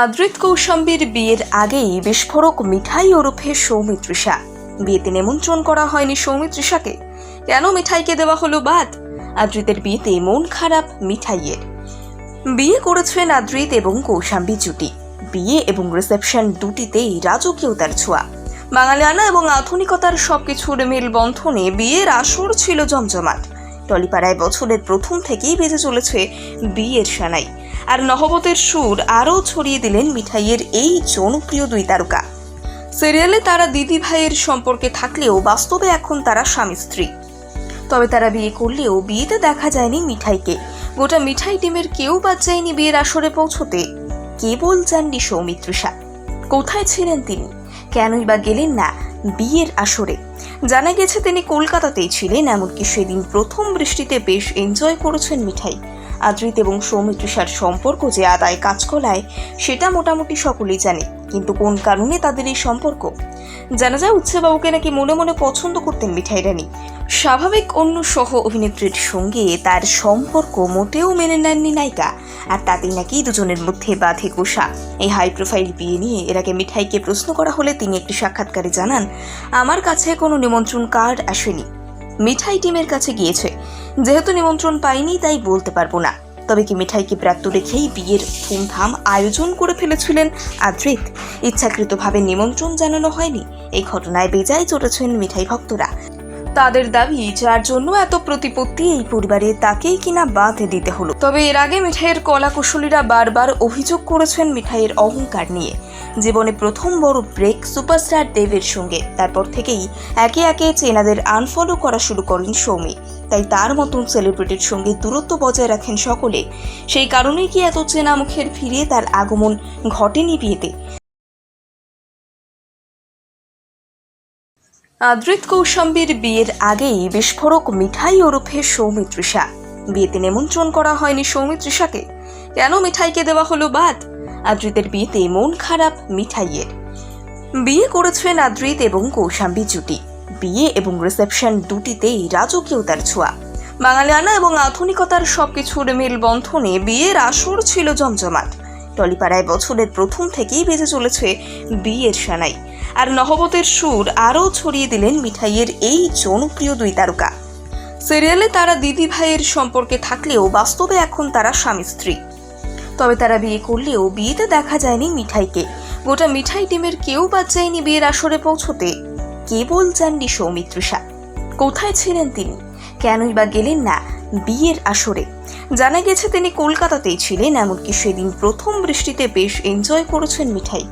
আদ্রিত কৌশাম্বীর বিয়ের আগেই বিস্ফোরক মিঠাই ওরফে সৌমিত্রিষা। বিয়েতে নিমন্ত্রণ করা হয়নি সৌমিত্রিষাকে, কেন মিঠাইকে দেওয়া হলো বাদ? আদ্রিতের বিয়েতে মন খারাপ মিঠাইয়ের। বিয়ে করেছেন আদ্রিত এবং কৌশাম্বী জুটি। বিয়ে এবং রিসেপশন দুটিতেই রাজকীয়তার ছোঁয়া, বাঙালিয়ানা এবং আধুনিকতার সবকিছুর মেলবন্ধনে বিয়ের আসর ছিল জমজমাট। টলিপাড়ায় বছরের প্রথম থেকেই বেজে চলেছে বিয়ের সানাই, আর নহবতের সুর আরও ছড়িয়ে দিলেন মিঠাইয়ের এই জনপ্রিয় দুই তারকা। সিরিয়ালে তারা দিদি ভাইয়ের সম্পর্কে থাকলেও বাস্তবে এখন তারা স্বামী স্ত্রী। তবে তারা বিয়ে করলেও বিয়েতে দেখা যায়নি মিঠাইকে। গোটা মিঠাই টিমের কেউ বাদ যায়নি বিয়ের আসরে পৌঁছতে, কেবল যাননি সৌমিত্রিষা। কোথায় ছিলেন তিনি? কেনই বা গেলেন না বিয়ের আসরে? জানা গেছে তিনি কলকাতাতেই ছিলেন, এমনকি সেদিন প্রথম বৃষ্টিতে বেশ এনজয় করেছেন মিঠাই। আদ্রিত এবং সৌমিত্রিষার সম্পর্ক যে আদায় কাজকলায় সেটা মোটামুটি সকলেই জানে, কিন্তু কোন কারণে তাদের এই সম্পর্ক? জানা যায় উচ্ছেবাবুকে নাকি মনে মনে পছন্দ করতেন মিঠাই রানী। স্বাভাবিক অন্য সহ অভিনেত্রীর সঙ্গে তার সম্পর্ক মোটেও মেনে নেননি নায়িকা, আর তাতেই নাকি দুজনের মধ্যে বাধে কোষা। এই হাই প্রোফাইল বিয়ে নিয়ে এর আগে মিঠাইকে প্রশ্ন করা হলে তিনি একটি সাক্ষাৎকারে জানান, আমার কাছে কোনো নিমন্ত্রণ কার্ড আসেনি, মিঠাই টিমের কাছে গিয়েছে, যেহেতু নিমন্ত্রণ পাইনি তাই বলতে পারবো না। তবে কি মিঠাইকে ব্রাত্য রেখেই বিয়ের ধুমধাম আয়োজন করে ফেলেছিলেন আদ্রিত? ইচ্ছাকৃতভাবে নিমন্ত্রণ জানানো হয়নি। এই ঘটনায় বেজায় চড়েছেন মিঠাই ভক্তরা। তাদের দাবি, যার জন্য এত প্রতিপত্তি এই পরিবারে তাকেই কিনা বাদ দিতে হলো। তবে এর আগে মিঠাইয়ের কলাকুশলীরা বারবার অভিযোগ করেছেন মিঠাইয়ের অহংকার নিয়ে। জীবনে প্রথম বড় ব্রেক সুপারস্টার দেবের সঙ্গে, তারপর থেকেই একে একে চেনাদের আনফলো করা শুরু করেন সৌমি। তাই তার মতন সেলিব্রিটির সঙ্গে দূরত্ব বজায় রাখেন সকলে। সেই কারণেই কি এত চেনা মুখের ফিরে তার আগমন ঘটেনি বিয়েতে? আদ্রিত কৌশাম্বীর বিয়ের আগেই বিস্ফোরক মিঠাই ওরফে সৌমিত্রিষা। বিয়েতে নিমন্ত্রণ করা হয়নি সৌমিত্রিষাকে, কেন মিঠাইকে দেওয়া হলো বাদ? আদ্রিতের বিয়েতে মন খারাপ মিঠাইয়ের। বিয়ে করেছেন আদ্রিত এবং কৌশাম্বী জুটি। বিয়ে এবং রিসেপশন দুটিতেই রাজকীয়তার ছোঁয়া, বাঙালিয়ানা এবং আধুনিকতার সবকিছুর মেলবন্ধনে বিয়ের আসর ছিল জমজমাট। টলিপাড়ায় বছরের প্রথম থেকেই বেজে চলেছে বিয়ের সানাই, আর নহবতের সুর আরও ছড়িয়ে দিলেন মিঠাইয়ের এই জনপ্রিয় দুই তারকা। সিরিয়ালে তারা দিদি ভাইয়ের সম্পর্কে থাকলেও বাস্তবে এখন তারা স্বামী স্ত্রী। তবে তারা বিয়ে করলেও বিয়েতে দেখা যায়নি মিঠাইকে। গোটা মিঠাই টিমের কেউ বাদ যায়নি বিয়ের আসরে পৌঁছতে, কেবল যাননি সৌমিত্রিষা। কোথায় ছিলেন তিনি? কেনই বা গেলেন না বিয়ের আসরে? জানা গেছে তিনি কলকাতাতেই ছিলেন, এমনকি সেদিন প্রথম বৃষ্টিতে বেশ এনজয় করেছেন মিঠাই।